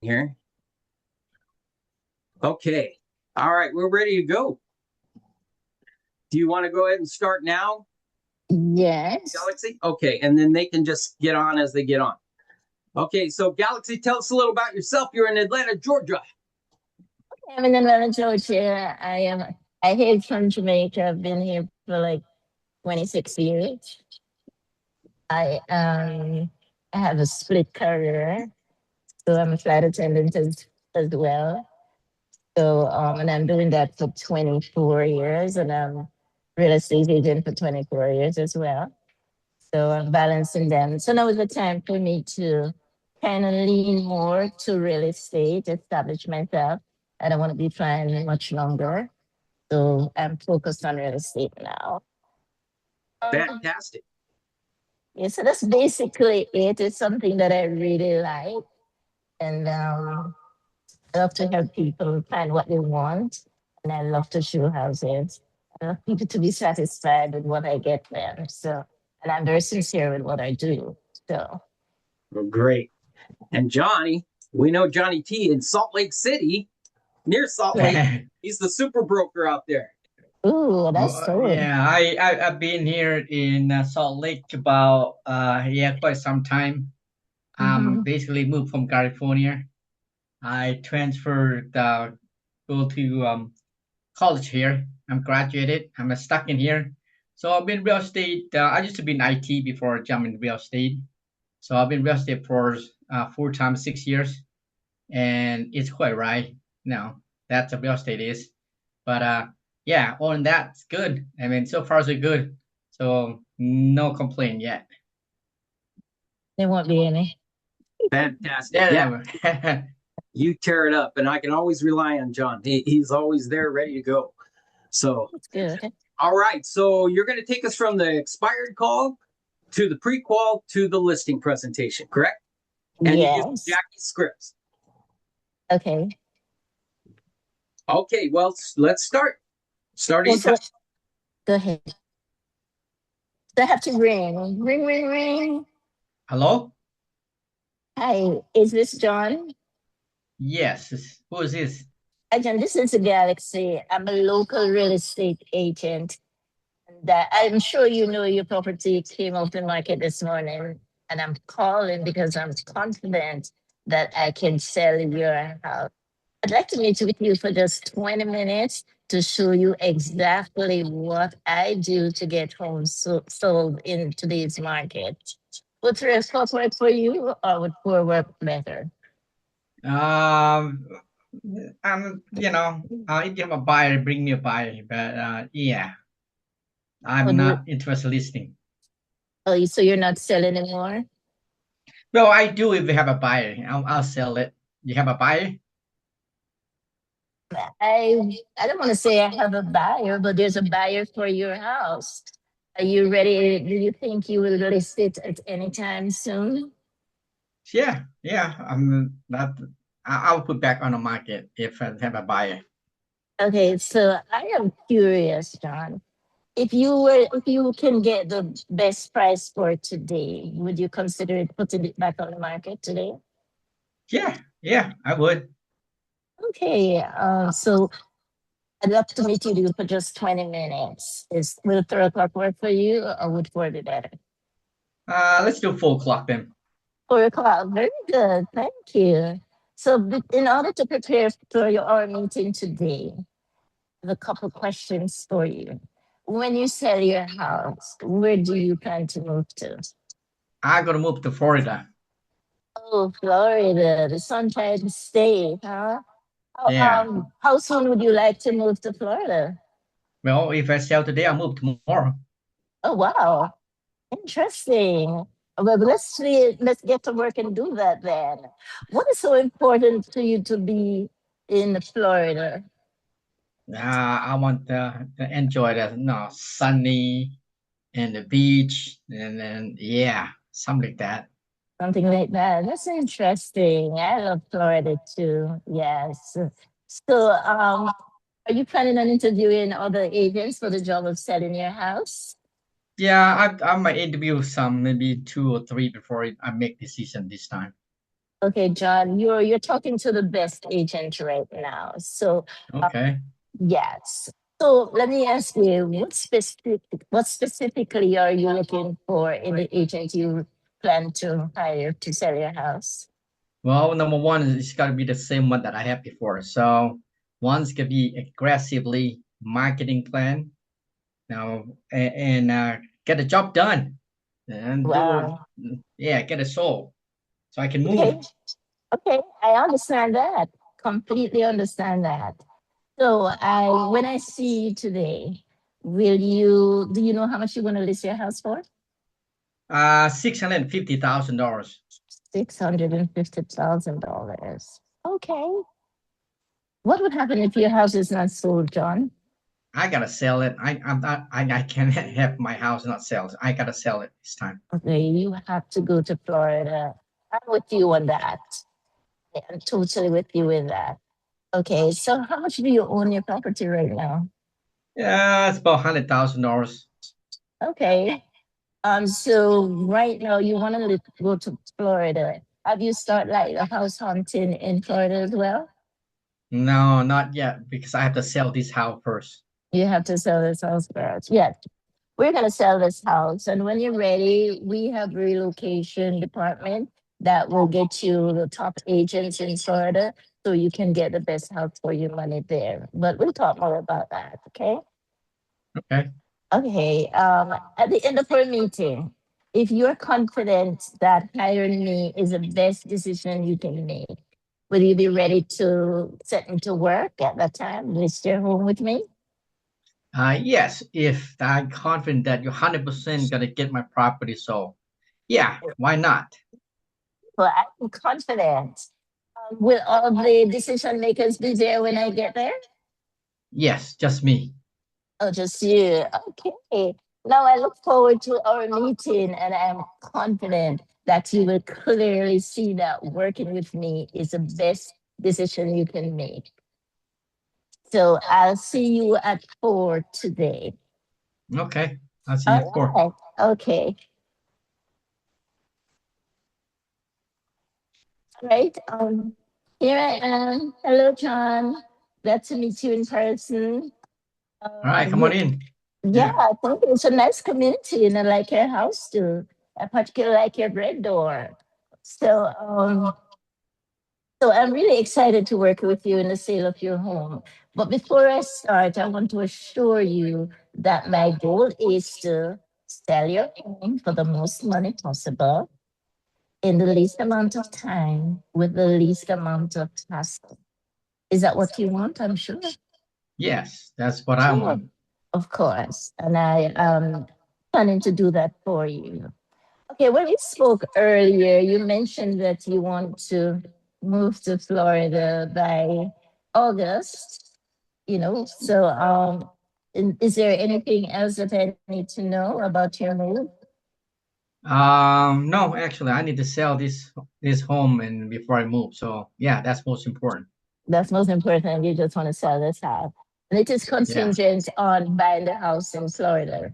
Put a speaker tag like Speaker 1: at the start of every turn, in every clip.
Speaker 1: here. Okay. All right, we're ready to go. Do you want to go ahead and start now,
Speaker 2: Yes.
Speaker 1: Galaxy? Okay, and then they can just get on as they get on. Okay, so Galaxy, tell us a little about yourself. You're in Atlanta, Georgia.
Speaker 2: I'm in Atlanta, Georgia. I hail from Jamaica. I've been here for like 26 years. I um I have a split career. So I'm a flight attendant as well. And I'm doing that for 24 years and I'm real estate agent for 24 years as well. So I'm balancing them. So now is the time for me to kind of lean more to real estate, establish myself. I don't want to be trying much longer. So I'm focused on real estate now. Um,
Speaker 1: Fantastic.
Speaker 2: yeah, so that's basically it. It's something that I really like. And I love to help people find what they want. And I love to show houses. I love people to be satisfied with what I get them. So, and I'm very sincere with what I do. So,
Speaker 1: Well, great. And Johnny, we know Johnny T in Salt Lake City, near Salt Lake. He's the super broker out there.
Speaker 2: ooh, that's good.
Speaker 3: Yeah, I've been here in Salt Lake about quite some time.
Speaker 2: Mm-hmm.
Speaker 3: Basically moved from California. I transferred go to college here. I'm graduated. I'm stuck in here. So I've been real estate. I used to be in IT before jumping real estate. So I've been real estate for 4 times 6 years, and it's quite right now. That's what real estate is. But yeah, on that's good. I mean, so far so good. So no complaint yet.
Speaker 2: There won't be any.
Speaker 1: Fantastic. Yeah,
Speaker 3: Yeah.
Speaker 1: you tear it up, and I can always rely on John. He's always there, ready to go. So,
Speaker 2: It's good.
Speaker 1: all right. So you're going to take us from the expired call to the pre-qual to the listing presentation, correct? And you use
Speaker 2: Yes.
Speaker 1: Jackie's scripts.
Speaker 2: Okay.
Speaker 1: Okay. Well, let's start. Starting
Speaker 2: Well,
Speaker 1: time.
Speaker 2: so go ahead. So I have to ring. Ring, ring, ring.
Speaker 3: Hello?
Speaker 2: Hi, is this John?
Speaker 3: Yes. Who is this?
Speaker 2: Hi, John. This is the Galaxy. I'm a local real estate agent. That I'm sure you know your property came off the market this morning, and I'm calling because I'm confident that I can sell your house. I'd like to meet with you for just 20 minutes to show you exactly what I do to get homes sold in today's market. Would 3 o'clock work for you or would 4 work better?
Speaker 3: Um, if you have a buyer, bring me a buyer. But yeah, I'm
Speaker 2: Would, would,
Speaker 3: not interested in listing.
Speaker 2: oh, so you're not selling anymore?
Speaker 3: Well, I do if we have a buyer. I'll sell it. You have a buyer?
Speaker 2: I don't want to say I have a buyer, but there's a buyer for your house. Are you ready? Do you think you will list it at any time soon?
Speaker 3: Yeah, yeah. I'm not. I'll put back on the market if I have a buyer.
Speaker 2: Okay, so I am curious, John. If you can get the best price for today, would you consider it putting it back on the market today?
Speaker 3: Yeah, yeah, I would.
Speaker 2: Okay, so I'd love to meet you for just 20 minutes. Will 3 o'clock work for you or would 4 be better?
Speaker 3: Let's do 4 o'clock then.
Speaker 2: 4 o'clock. Very good. Thank you. So, in order to prepare for our meeting today, I have a couple questions for you. When you sell your house, where do you plan to move to?
Speaker 3: I'm gonna move to Florida.
Speaker 2: Oh, Florida, the Sunshine State, huh?
Speaker 3: Yeah.
Speaker 2: How soon would you like to move to Florida?
Speaker 3: Well, if I sell today, I'll move tomorrow.
Speaker 2: Oh, wow. Interesting. Well, let's see, let's get to work and do that then. What is so important to you to be in Florida?
Speaker 3: I want to enjoy the sunny and the beach, and then yeah, something like that.
Speaker 2: Something like that. That's interesting. I love Florida too. Yes. So, are you planning on interviewing other agents for the job of selling your house?
Speaker 3: Yeah, I might interview some, maybe 2 or 3 before I make decision this time.
Speaker 2: Okay, John, you're talking to the best agent right now. So
Speaker 3: Okay.
Speaker 2: yes. So let me ask you, what specifically are you looking for in the agent you plan to hire to sell your house?
Speaker 3: Well, number one is it's got to be the same one that I had before. So one's gonna be aggressively marketing plan now and get the job done and
Speaker 2: Wow.
Speaker 3: get it sold so I can move.
Speaker 2: Okay. Okay. I understand that. Completely understand that. So when I see you today, do you know how much you want to list your house for?
Speaker 3: $650,000.
Speaker 2: $650,000. Okay. What would happen if your house is not sold, John?
Speaker 3: I gotta sell it. I can't have my house not sell. I gotta sell it this time.
Speaker 2: Okay, you have to go to Florida. I'm with you on that. I'm totally with you with that. Okay, so how much do you own your property right now?
Speaker 3: Yeah, it's about $100,000.
Speaker 2: Okay. So right now you want to go to Florida. Have you started like a house hunting in Florida as well?
Speaker 3: No, not yet because I have to sell this house first.
Speaker 2: You have to sell this house first. Yes, we're gonna sell this house, and when you're ready, we have relocation department that will get you the top agents in Florida, so you can get the best house for your money there. But we'll talk more about that. Okay.
Speaker 3: Okay.
Speaker 2: Okay. At the end of our meeting, if you're confident that hiring me is the best decision you can make, will you be ready to set me to work at that time? List your home with me?
Speaker 3: Yes, if I'm confident that you're 100% gonna get my property sold. Yeah, why not?
Speaker 2: Well, I'm confident. Will all the decision makers be there when I get there?
Speaker 3: Yes, just me.
Speaker 2: Oh, just you. Okay. Now I look forward to our meeting, and I'm confident that you will clearly see that working with me is the best decision you can make. So I'll see you at 4 today.
Speaker 3: Okay, I'll see you at
Speaker 2: All
Speaker 3: 4.
Speaker 2: right. Okay. All right. Here I am. Hello, John. Glad to meet you in person.
Speaker 3: All right, come on in.
Speaker 2: Yeah,
Speaker 3: Yeah.
Speaker 2: I think it's a nice community, and I like your house too. I particularly like your red door. So, so I'm really excited to work with you in the sale of your home. But before I start, I want to assure you that my goal is to sell your home for the most money possible in the least amount of time with the least amount of hassle. Is that what you want? I'm sure.
Speaker 3: Yes, that's what I
Speaker 2: Sure.
Speaker 3: want.
Speaker 2: Of course. And I am planning to do that for you. Okay, when we spoke earlier, you mentioned that you want to move to Florida by August, So is there anything else that I need to know about your move?
Speaker 3: No, actually, I need to sell this home and before I move. So yeah, that's most important.
Speaker 2: That's most important. You just want to sell this house. And it is
Speaker 3: Yeah.
Speaker 2: contingent on buying the house in Florida,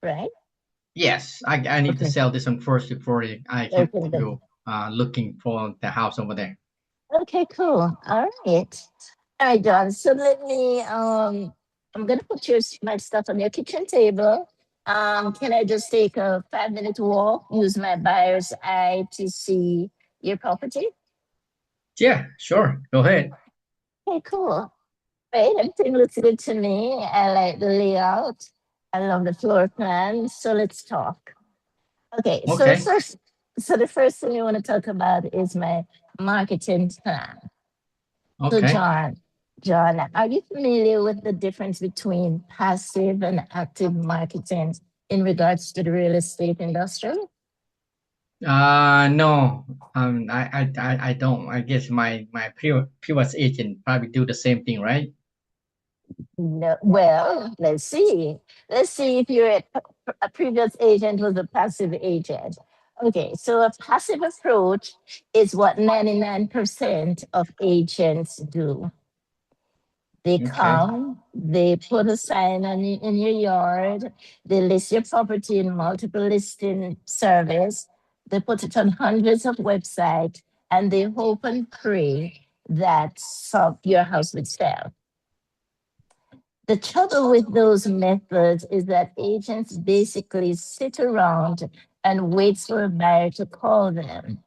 Speaker 2: right?
Speaker 3: Yes, I need to
Speaker 2: Okay.
Speaker 3: sell this one first before I can
Speaker 2: Okay, good.
Speaker 3: go looking for the house over there.
Speaker 2: Okay, cool. All right. All right, John. So let me I'm gonna put my stuff on your kitchen table. Can I just take a 5 minute walk, use my buyer's eye to see your property?
Speaker 3: Yeah, sure. Go ahead.
Speaker 2: Okay, cool. Right, everything looks good to me. I like the layout. I love the floor plan. So let's talk. Okay,
Speaker 3: Okay.
Speaker 2: so the first thing we want to talk about is my marketing plan. So
Speaker 3: Okay.
Speaker 2: John, are you familiar with the difference between passive and active marketing in regards to the real estate industry?
Speaker 3: No. I don't. I guess my previous agent probably do the same thing, right?
Speaker 2: No. Well, let's see. Let's see if a previous agent was a passive agent. Okay, so a passive approach is what 99% of agents do. They
Speaker 3: Okay.
Speaker 2: come, they put a sign in your yard, they list your property in multiple listing service, they put it on hundreds of websites, and they hope and pray that your house would sell. The trouble with those methods is that agents basically sit around and wait for a buyer to call them.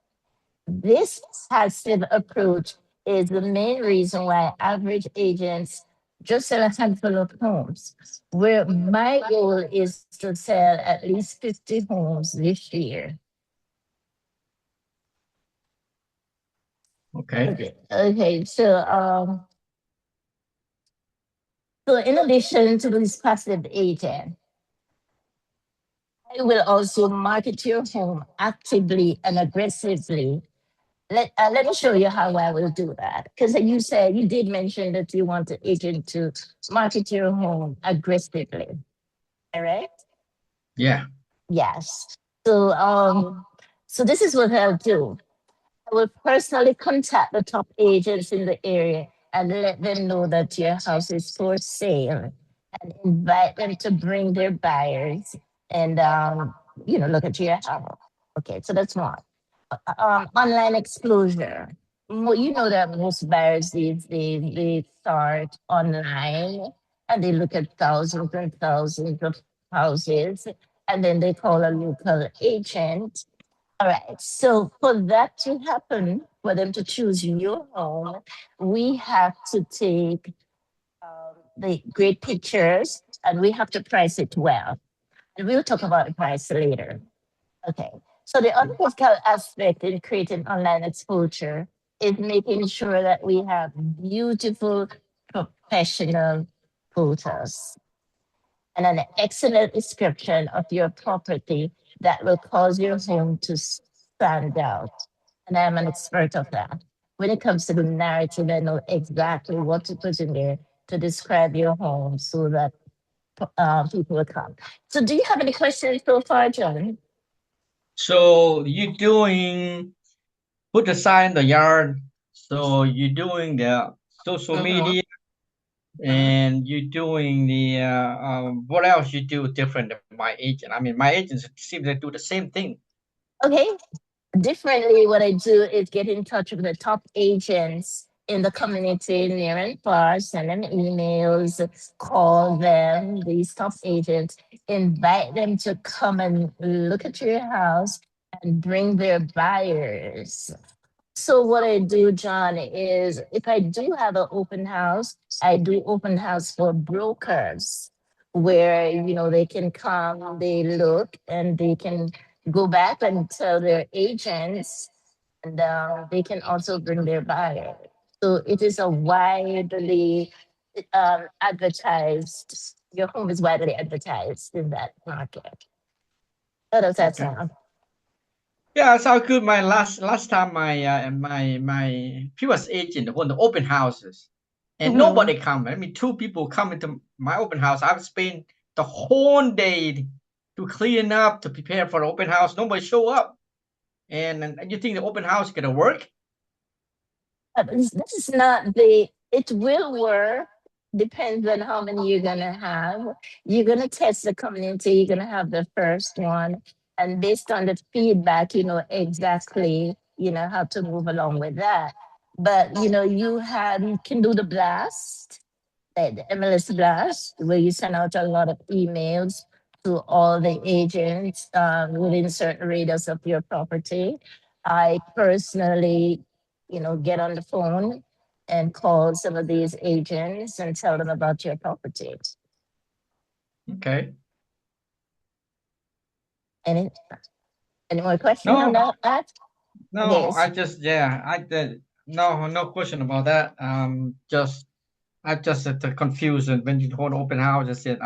Speaker 2: This passive approach is the main reason why average agents just sell a handful of homes, where my goal is to sell at least 50 homes this year.
Speaker 3: Okay.
Speaker 2: Okay. So in addition to this passive agent, I will also market your home actively and aggressively. Let me show you how I will do that. Because you did mention that you want the agent to market your home aggressively. All right?
Speaker 3: Yeah.
Speaker 2: Yes. So this is what I'll do. I will personally contact the top agents in the area and let them know that your house is for sale and invite them to bring their buyers and look at your house. Okay, so that's one. Online exposure. You know that most buyers they start online and they look at thousands and thousands of houses and then they call a local agent. All right. So for that to happen, for them to choose your home, we have to take the great pictures and we have to price it well. And we'll talk about the price later. Okay. So the other critical aspect in creating online exposure is making sure that we have beautiful professional photos and an excellent description of your property that will cause your home to stand out. And I'm an expert of that. When it comes to the narrative, I know exactly what to put in there to describe your home so that people will come. So, do you have any questions so far, John?
Speaker 3: So you're doing put a sign in the yard. So you're doing the social media, and you're doing the what else you do different than my agent? I mean, my agents seem to do the same thing.
Speaker 2: Okay. Differently, what I do is get in touch with the top agents in the community near and far, send them emails, call them, these top agents, invite them to come and look at your house and bring their buyers. So what I do, John, is if I do have an open house, I do open house for brokers where, they can come, they look, and they can go back and tell their agents, and they can also bring their buyer. So it is a widely advertised, your home is widely advertised in that market. How does that sound?
Speaker 3: Yeah, it sounds good. My last time, my previous agent won the open houses, and nobody come. I mean, two people come into my open house. I've spent the whole day to clean up, to prepare for the open house. Nobody show up, and you think the open house is gonna work?
Speaker 2: This is it will work. Depends on how many you're gonna have. You're gonna test the community. You're gonna have the first one, and based on the feedback, you know exactly how to move along with that. But you can do the blast, the MLS blast, where you send out a lot of emails to all the agents within certain radius of your property. I personally, get on the phone and call some of these agents and tell them about your property.
Speaker 3: Okay.
Speaker 2: Any more questions on that?
Speaker 3: No,
Speaker 2: Okay.
Speaker 3: I just no question about that. I just the confusion when you hold open house. I said,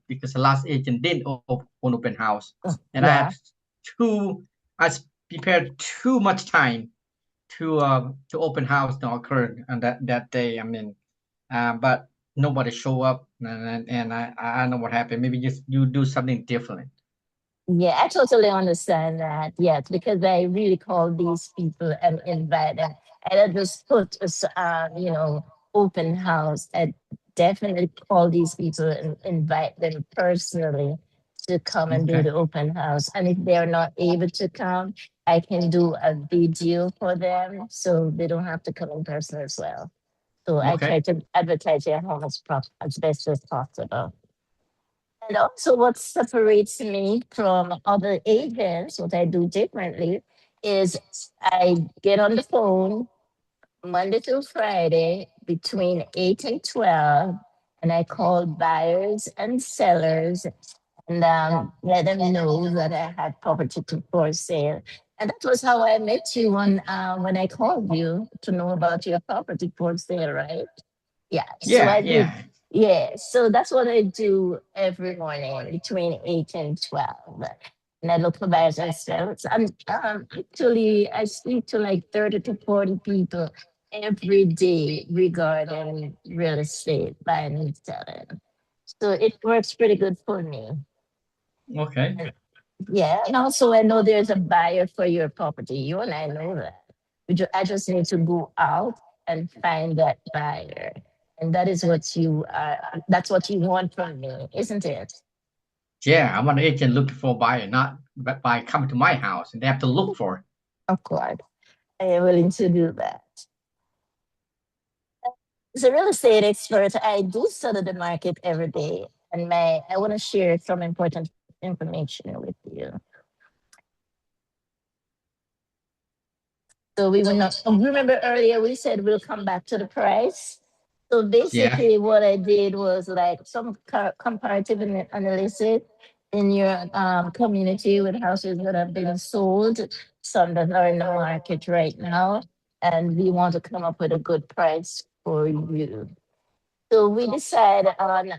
Speaker 3: because the last agent did open open house, and I had I prepared too much time to open house to occur on that day. I mean, but nobody show up, and I know what happened. Maybe just you do something different.
Speaker 2: Yeah, I totally understand that. Yes, because I really call these people and invite them. And I just put open house. I definitely call these people and invite them personally to come and do the open house. And if they're not able to come, I can do a video for them so they don't have to come in person as well. So I
Speaker 3: Okay.
Speaker 2: try to advertise their home as best as possible. And also, what separates me from other agents, what I do differently, is I get on the phone Monday through Friday between 8 and 12, and I call buyers and sellers and let them know that I had property for sale. And that was how I met you when I called you to know about your property for sale, right? Yeah. So
Speaker 3: Yeah,
Speaker 2: I did.
Speaker 3: yeah.
Speaker 2: Yeah. So that's what I do every morning between 8 and 12. And I look for buyers and sellers. Actually, I speak to like 30 to 40 people every day regarding real estate, buying and selling. So it works pretty good for me.
Speaker 3: Okay.
Speaker 2: Yeah, and also I know there's a buyer for your property. You and I know that. I just need to go out and find that buyer. And that is what you that's what you want from me, isn't it?
Speaker 3: Yeah, I'm an agent looking for a buyer, not by coming to my house and they have to look for it.
Speaker 2: Of course. I am willing to do that. As a real estate expert, I do study the market every day. And I want to share some important information with you. So we will not remember earlier we said we'll come back to the price. So
Speaker 3: Yeah.
Speaker 2: basically what I did was like some comparative analysis in your community with houses that have been sold, some that are in the market right now, and we want to come up with a good price for you. So we decided on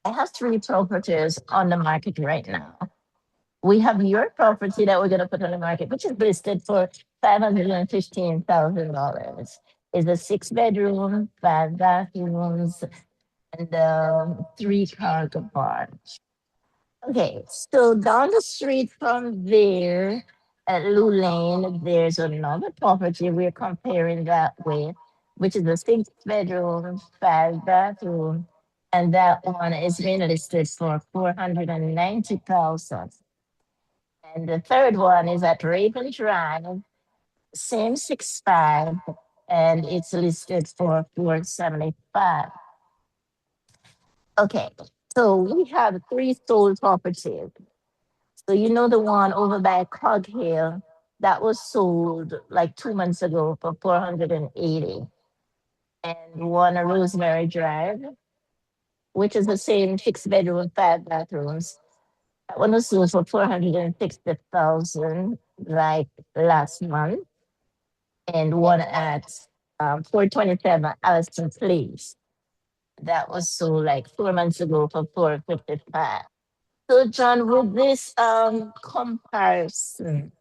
Speaker 2: I have 3 properties on the market right now. We have your property that we're going to put on the market, which is listed for $515,000. It's a 6 bedroom, 5 bathrooms, and 3 car garage. Okay, so down the street from there at Lou Lane, there's another property we're comparing that with, which is a 6 bedroom, 5 bathroom, and that one is being listed for 490,000. And the third one is at Raven Drive, same 6'5", and it's listed for 475. Okay, so we have 3 sold properties. So you know the one over by Cog Hill that was sold like 2 months ago for 480, and one at Rosemary Drive, which is the same 6 bedroom, 5 bathrooms. That one was sold for 460,000 like last month, and one at 427 Allison Place. That was sold like 4 months ago for 455. So John, with this comparison,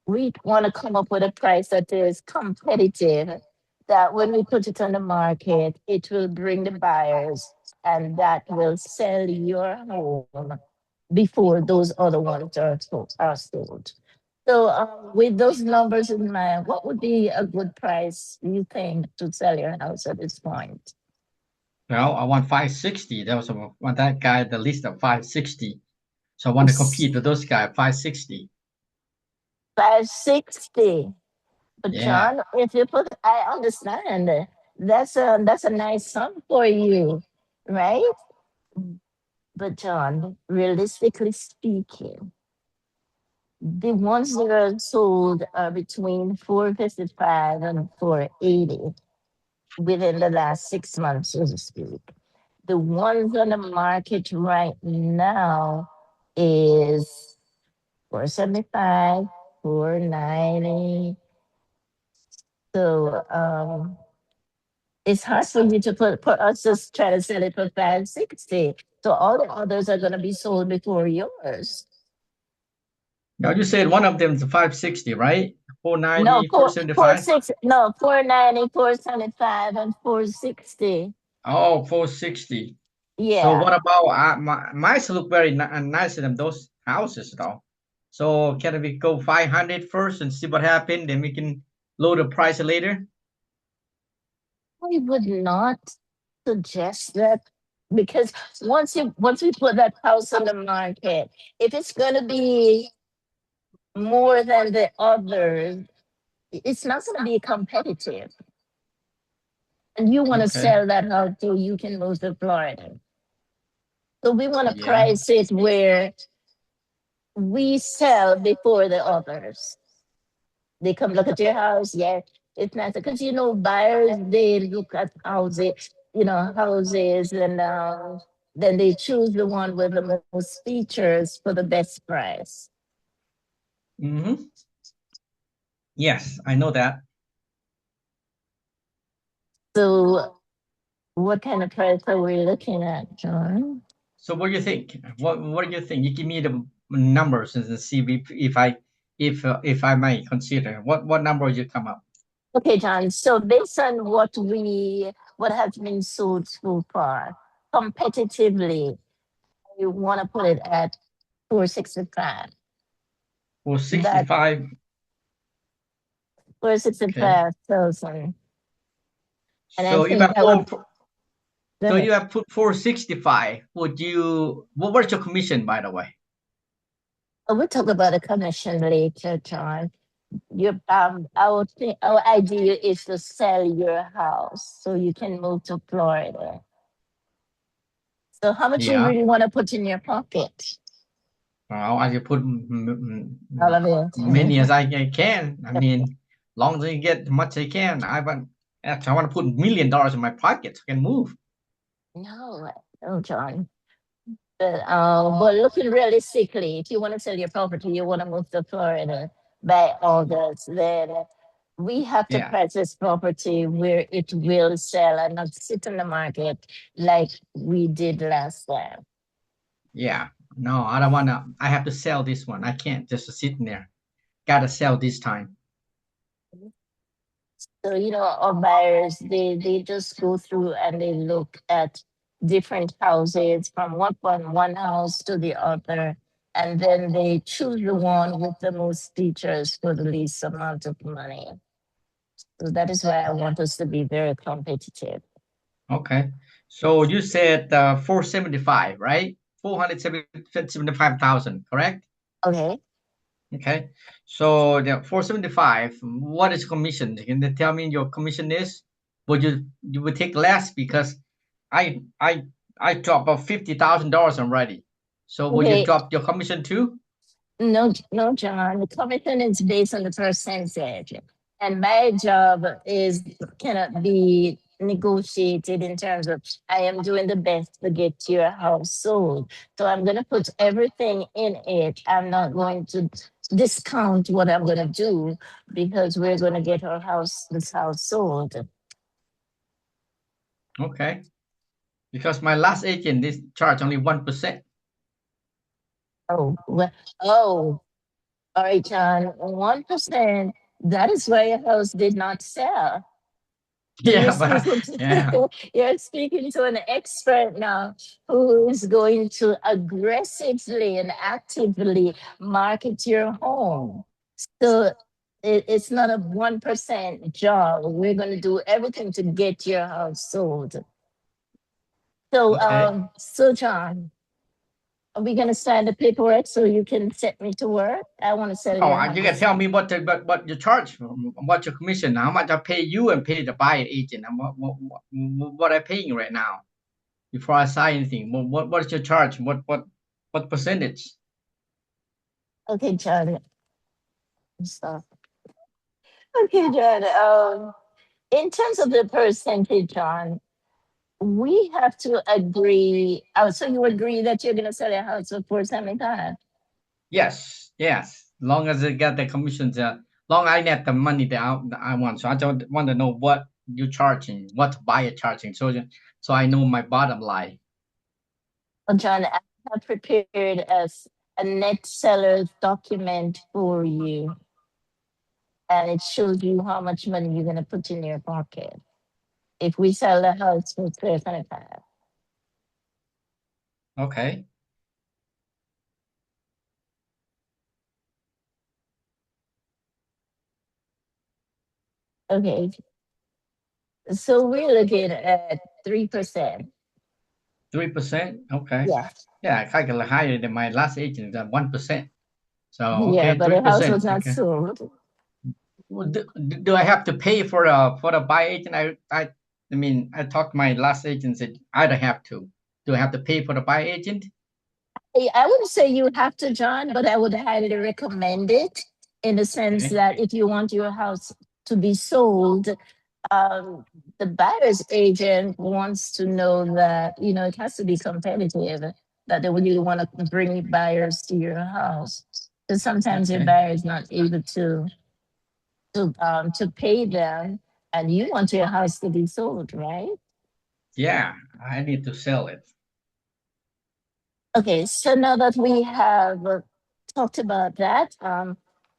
Speaker 2: we want to come up with a price that is competitive, that when we put it on the market, it will bring the buyers and that will sell your home before those other ones are sold. So, with those numbers in mind, what would be a good price you think to sell your house at this point?
Speaker 3: Well, I want 560. That was want that guy the list of 560. So I want to compete with those guys 560.
Speaker 2: 560. But
Speaker 3: Yeah.
Speaker 2: John, if you put, I understand that's a nice sum for you, right? But John, realistically speaking, the ones that are sold are between 455 and 480 within the last 6 months, so to speak. The ones on the market right now is 475, 490. So it's hard for you to put us just try to sell it for 560. So all the others are gonna be sold before yours.
Speaker 3: Now you said one of them is 560, right?
Speaker 2: No,
Speaker 3: 490,
Speaker 2: four
Speaker 3: 475.
Speaker 2: six no 490, 475, and 460.
Speaker 3: Oh, 460. So
Speaker 2: Yeah.
Speaker 3: what about mice look very nicer than those houses though. So can we go 500 first and see what happened? Then we can lower the price later.
Speaker 2: I would not suggest that because once we put that house on the market, if it's gonna be more than the others, it's not going to be competitive. And you want to
Speaker 3: Okay.
Speaker 2: sell that house so you can move to Florida. So we want to
Speaker 3: Yeah.
Speaker 2: price it where we sell before the others. They come look at your house, yeah. It's not because buyers they look at houses, houses, and then they choose the one with the most features for the best price.
Speaker 3: Mm-hmm. Yes, I know that.
Speaker 2: So, what kind of price are we looking at, John?
Speaker 3: So what do you think? What do you think? You give me the numbers and see if I might consider. What number you come up?
Speaker 2: Okay, John. So based on what has been sold so far, competitively, you want to put it at 465.
Speaker 3: For
Speaker 2: That
Speaker 3: 65. Okay.
Speaker 2: 465,000. And I
Speaker 3: So if
Speaker 2: think
Speaker 3: I
Speaker 2: that would
Speaker 3: put
Speaker 2: go
Speaker 3: so
Speaker 2: ahead.
Speaker 3: you have put 465, what was your commission, by the way?
Speaker 2: We'll talk about the commission later, John. Our idea is to sell your house so you can move to Florida. So how much you
Speaker 3: Yeah.
Speaker 2: really want to put in your pocket?
Speaker 3: Well, I just put
Speaker 2: All of it.
Speaker 3: many as I can. I mean, long as I get as much I can. I want to put $1 million in my pocket so I can move.
Speaker 2: No, John. But looking realistically, if you want to sell your property, you want to move to Florida by August, then we have to
Speaker 3: Yeah.
Speaker 2: price this property where it will sell and not sit in the market like we did last time.
Speaker 3: Yeah. No, I don't wanna. I have to sell this one. I can't just sit in there. Gotta sell this time.
Speaker 2: So, our buyers, they just go through and they look at different houses from one house to the other, and then they choose the one with the most features for the least amount of money. So that is why I want us to be very competitive.
Speaker 3: Okay. So you said 475, right? 475,000, correct?
Speaker 2: Okay.
Speaker 3: Okay. So the 475, what is commission? Can you tell me your commission is? Would you would take less because I I I drop about $50,000 already. So would you
Speaker 2: Okay.
Speaker 3: drop your commission too?
Speaker 2: No, John. The commission is based on the percentage, and my job cannot be negotiated in terms of I am doing the best to get your house sold. So I'm going to put everything in it. I'm not going to discount what I'm going to do because we're going to get this house sold.
Speaker 3: Okay. Because my last agent this charge only 1%.
Speaker 2: Oh, all right, John. 1%. That is why your house did not sell. So
Speaker 3: Yeah, but yeah.
Speaker 2: you're speaking to an expert now who is going to aggressively and actively market your home. So it's not a 1% job. We're going to do everything to get your house sold. So,
Speaker 3: Okay.
Speaker 2: John, are we going to sign the paperwork so you can set me to work? I want to sell
Speaker 3: Oh,
Speaker 2: your
Speaker 3: you can
Speaker 2: house.
Speaker 3: tell me what you charge, what your commission, how much I pay you and pay the buyer agent, and what I paying right now before I sign anything. What is your charge? What percentage?
Speaker 2: Okay, John. Stop. Okay, John. In terms of the percentage, John, we have to agree. Oh, so you agree that you're gonna sell your house for 475?
Speaker 3: Yes. Long as I get the commissions, long I get the money that I want. So I don't want to know what you charging, what buyer charging, so I know my bottom line.
Speaker 2: Well, John, I have prepared a net seller's document for you, and it shows you how much money you're gonna put in your pocket if we sell the house for 475.
Speaker 3: Okay.
Speaker 2: Okay, so we're looking at 3%.
Speaker 3: 3%. Okay.
Speaker 2: Yes.
Speaker 3: Yeah, I calculate higher than my last agent at 1%. So
Speaker 2: Yeah,
Speaker 3: okay,
Speaker 2: but the house
Speaker 3: 3%.
Speaker 2: was not
Speaker 3: Okay.
Speaker 2: sold.
Speaker 3: Well, do I have to pay for the buy agent? I mean, I talked to my last agent, said I don't have to. Do I have to pay for the buy agent?
Speaker 2: I wouldn't say you have to, John, but I would highly recommend it in the sense
Speaker 3: Okay.
Speaker 2: that if you want your house to be sold, um, the buyer's agent wants to know that, it has to be competitive, that they really want to bring buyers to your house. Because sometimes your
Speaker 3: Okay.
Speaker 2: buyer is not able to pay them, and you want your house to be sold, right?
Speaker 3: Yeah, I need to sell it.
Speaker 2: Okay, so now that we have talked about that,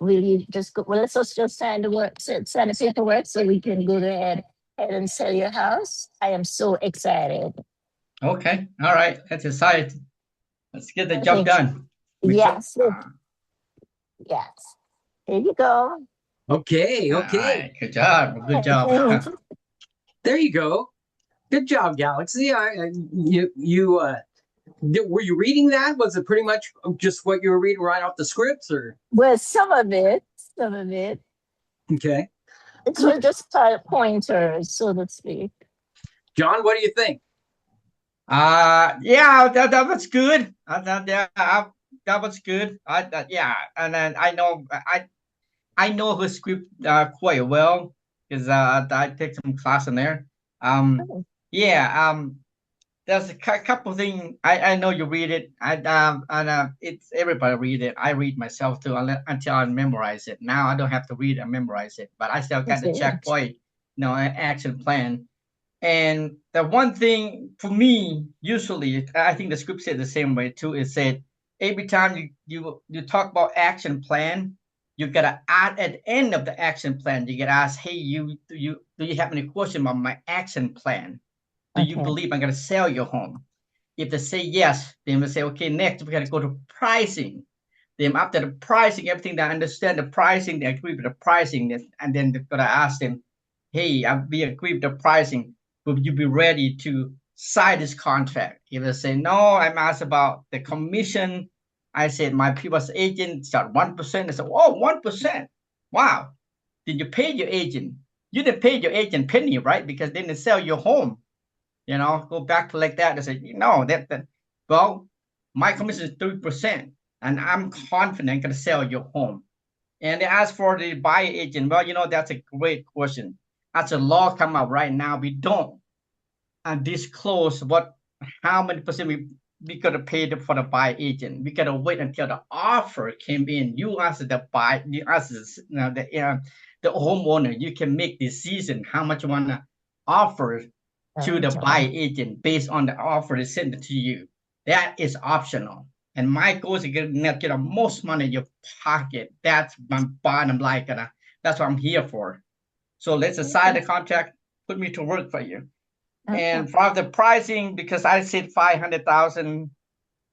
Speaker 2: will you just go? Well, let's just sign the work, sign the paperwork, so we can go ahead and sell your house. I am so excited.
Speaker 3: Okay. All right. Let's decide. Let's get the job
Speaker 2: Okay.
Speaker 3: done.
Speaker 2: Yes. Yes. Here you go.
Speaker 1: Okay,
Speaker 3: All
Speaker 1: okay.
Speaker 3: right. Good job. Good job.
Speaker 1: There you go. Good job, Galaxy. Were you reading that? Was it pretty much just what you were reading right off the scripts, or
Speaker 2: Well, some of it, some of it.
Speaker 1: okay?
Speaker 2: It's just pointers, so to speak.
Speaker 1: John, what do you think?
Speaker 3: Yeah, that was good. That was good. Yeah, and then I know her script quite well because I take some class in there.
Speaker 2: Oh,
Speaker 3: Yeah. There's a couple things I know you read it. It's everybody read it. I read myself too until I memorize it. Now I don't have to read and memorize it, but I still got
Speaker 2: that's
Speaker 3: the
Speaker 2: it.
Speaker 3: checkpoint, an action plan. And the one thing for me, usually, I think the script said the same way too. It said every time you talk about action plan, you gotta add at the end of the action plan. You get asked, hey, do you have any question about my action plan? Do you
Speaker 2: Okay.
Speaker 3: believe I'm gonna sell your home? If they say yes, then we say, okay, next we gotta go to pricing. Then after the pricing, everything they understand the pricing, they agree with the pricing, and then they're gonna ask them, hey, we agree with the pricing. Will you be ready to sign this contract? If they say no, I'm asked about the commission. I said my previous agent got 1%. I said, oh, 1%. Wow. Did you pay your agent? You didn't pay your agent penny, right? Because they didn't sell your home. Go back to like that and say, well, my commission is 3%, and I'm confident I'm gonna sell your home. And they ask for the buyer agent. Well, that's a great question. As a law come out right now, we don't disclose how many percent we gotta pay for the buyer agent. We gotta wait until the offer came in. You as the buyer, you as the homeowner, you can make decision how much you wanna offer to the buyer agent based on the offer they send it to you. That is optional. And my goal is to get the most money in your pocket. That's my bottom line. That's what I'm here for. So let's assign the contract, put me to work for you. And for the pricing, because I said 500,000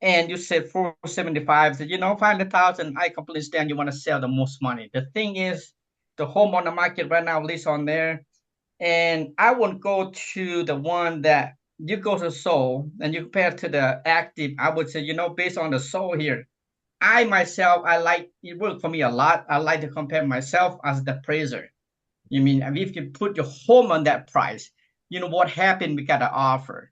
Speaker 3: and you said 475, so 500,000, I completely understand you want to sell the most money. The thing is, the home on the market right now lists on there, and I wouldn't go to the one that you go to Seoul and you compare to the active. I would say, based on the Seoul here, I myself, I like it worked for me a lot. I like to compare myself as the appraiser. You mean if you put your home on that price, what happened? We got an offer,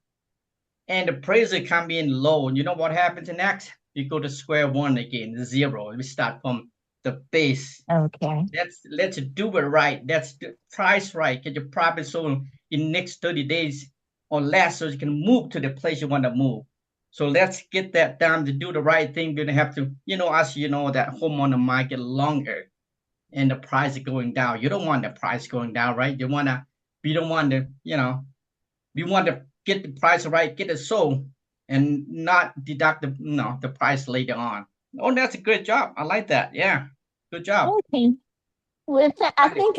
Speaker 3: and the appraiser come in low. You know what happens next? You go to square one again, zero. We start from the base.
Speaker 2: Okay.
Speaker 3: Let's do it right. That's the price right. Get your property sold in next 30 days or less, so you can move to the place you want to move. So let's get that done to do the right thing. We don't have to, as you know, that home on the market longer and the price is going down. You don't want the price going down, right? We don't want to, we want to get the price right, get it sold, and not deduct the price later on. Oh, that's a good job. I like that. Yeah, good job.
Speaker 2: Okay. I think,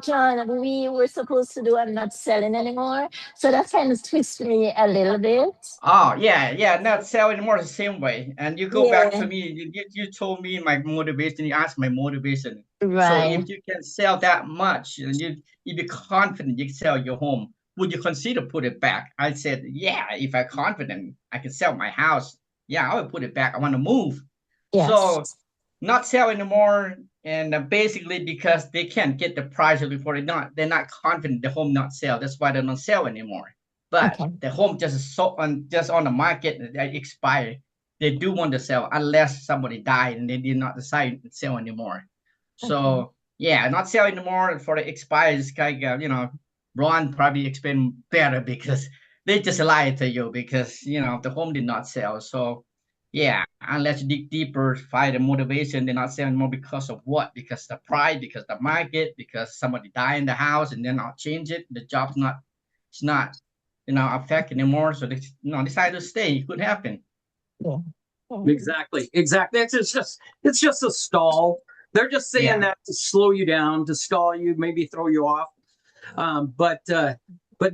Speaker 2: John, we were supposed to do I'm not selling anymore. So that kind of twisted me a little bit.
Speaker 3: Oh, yeah, not sell anymore the same way. And you go back
Speaker 2: Yeah.
Speaker 3: to me, you told me my motivation, you asked my motivation. So
Speaker 2: Right.
Speaker 3: if you can sell that much and you be confident you can sell your home, would you consider put it back? I said, yeah, if I'm confident I can sell my house, yeah, I would put it back. I want to move.
Speaker 2: Yes.
Speaker 3: So not sell anymore, and basically because they can't get the price before they're not confident the home not sell. That's why they don't sell anymore. But
Speaker 2: Okay.
Speaker 3: the home just on the market and they expire. They do want to sell unless somebody died and they did not decide to sell anymore. So yeah, not sell anymore for the expires. Kind of, Ron probably explain better because they just lied to you because the home did not sell. So yeah, unless you dig deeper, find the motivation, they're not selling more because of what? Because the price, because the market, because somebody died in the house and then not change it. The job's not, it's not, affect anymore. So they, decide to stay. It could happen.
Speaker 2: Yeah.
Speaker 1: Exactly. It's just a stall. They're just saying that to slow you down, to stall you, maybe throw you off. But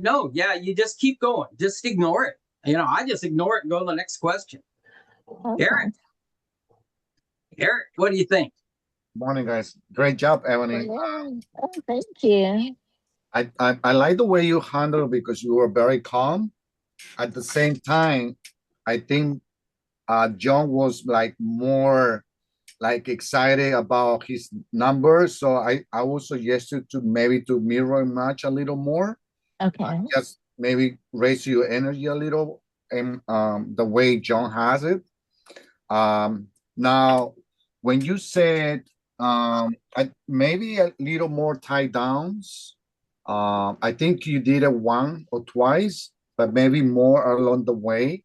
Speaker 1: no, yeah, you just keep going. Just ignore it. I just ignore it and go to the next question.
Speaker 2: Okay.
Speaker 1: Eric, what do you think?
Speaker 4: Morning, guys. Great job, Ebony.
Speaker 2: Oh, thank you.
Speaker 4: I like the way you handle because you were very calm. At the same time, I think John was like more like excited about his numbers. So I would suggest you to maybe to mirror match a little more.
Speaker 2: Okay.
Speaker 4: Just maybe raise your energy a little and the way John has it. Now, when you said maybe a little more tie downs, I think you did it one or twice, but maybe more along the way.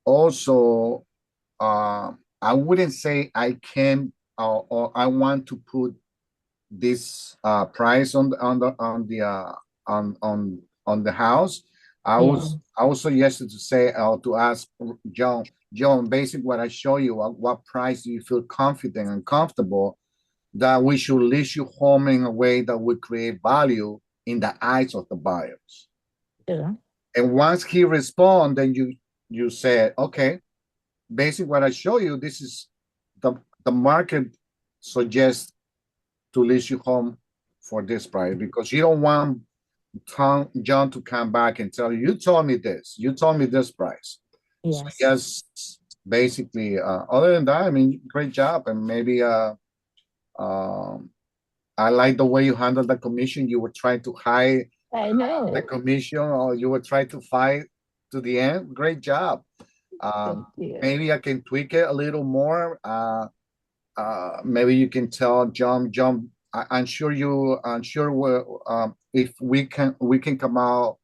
Speaker 4: Also, I wouldn't say I can or I want to put this price on the house. I was suggested to say to ask John, basically what I show you, what price do you feel confident and comfortable that we should list your home in a way that would create value in the eyes of the buyers.
Speaker 2: Yeah.
Speaker 4: And once he responds, then you said, okay, basically what I show you, this is the market suggests to list your home for this price because you don't want John to come back and tell you told me this, you told me this price.
Speaker 2: Yes.
Speaker 4: So yes, basically, other than that, I mean, great job. And maybe I like the way you handled the commission. You were trying to hide the commission or you were trying to fight to the end. Great job. Maybe I can tweak it a little more. Maybe you can tell John, I'm sure if we can come out,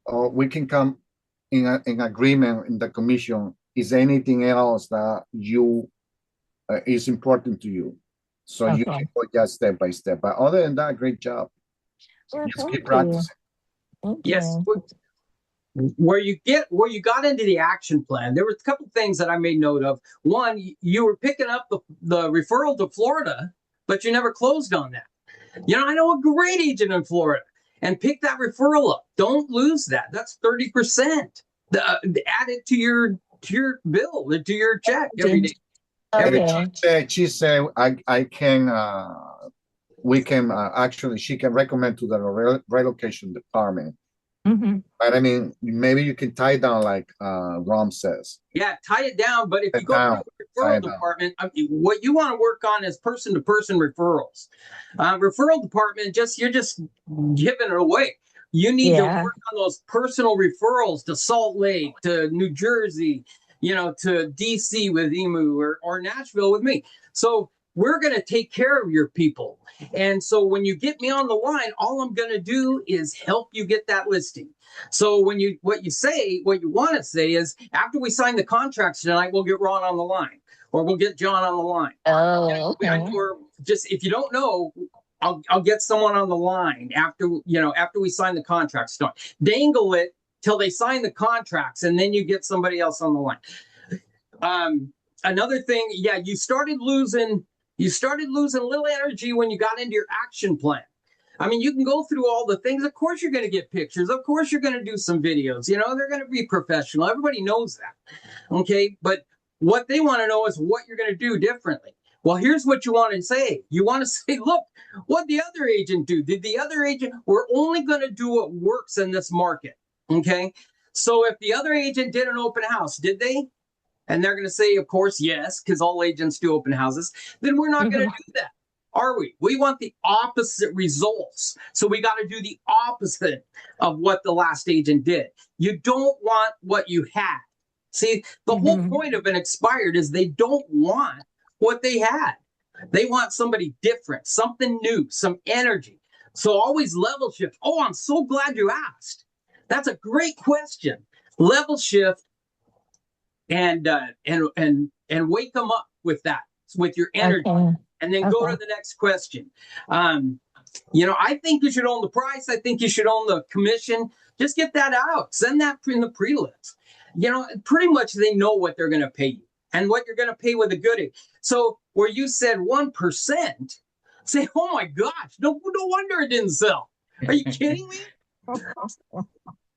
Speaker 4: or we can come in agreement in the commission. Is anything else that you is important to you? So you can go just step by step. But other than that, great job. Just keep practicing.
Speaker 1: Yes. Where you got into the action plan, there were a couple things that I made note of. One, you were picking up the referral to Florida, but you never closed on that. I know a great agent in Florida, and pick that referral up. Don't lose that. That's 30%. Add it to your bill, to your check every day.
Speaker 4: She said, I can. We can actually. She can recommend to the relocation department.
Speaker 2: Mm-hmm.
Speaker 4: But I mean, maybe you can tie it down like Rom says.
Speaker 1: Yeah, tie it down. But if you go to the referral department, what you want to work on is person-to-person referrals. Referral department, you're just giving it away. You need to work on those personal referrals to Salt Lake, to New Jersey, to DC with Emu or Nashville with me. So we're going to take care of your people. And so when you get me on the line, all I'm going to do is help you get that listing. So what you want to say is after we sign the contracts tonight, we'll get Ron on the line or we'll get John on the line.
Speaker 2: Oh, okay.
Speaker 1: Or just, if you don't know, I'll get someone on the line after we sign the contracts. Don't dangle it till they sign the contracts and then you get somebody else on the line. Another thing, you started losing a little energy when you got into your action plan. I mean, you can go through all the things. Of course, you're going to get pictures. Of course, you're going to do some videos. They're going to be professional. Everybody knows that. Okay. But what they want to know is what you're going to do differently. Well, here's what you want to say. You want to say, look, what the other agent do? Did the other agent, we're only going to do what works in this market. Okay. So if the other agent did an open house, did they? And they're going to say, of course, yes, because all agents do open houses. Then we're not going to do that, are we? We want the opposite results. So we got to do the opposite of what the last agent did. You don't want what you had. See, the whole point of an expired is they don't want what they had. They want somebody different, something new, some energy. So always level shift. Oh, I'm so glad you asked. That's a great question. Level shift and wake them up with that, with your energy,
Speaker 2: Okay.
Speaker 1: and then go to the next question. I think you should own the price. I think you should own the commission. Just get that out. Send that in the pre-list. Pretty much they know what they're going to pay you and what you're going to pay with a goodie. So where you said 1%, say, oh my gosh, no wonder it didn't sell. Are you kidding me?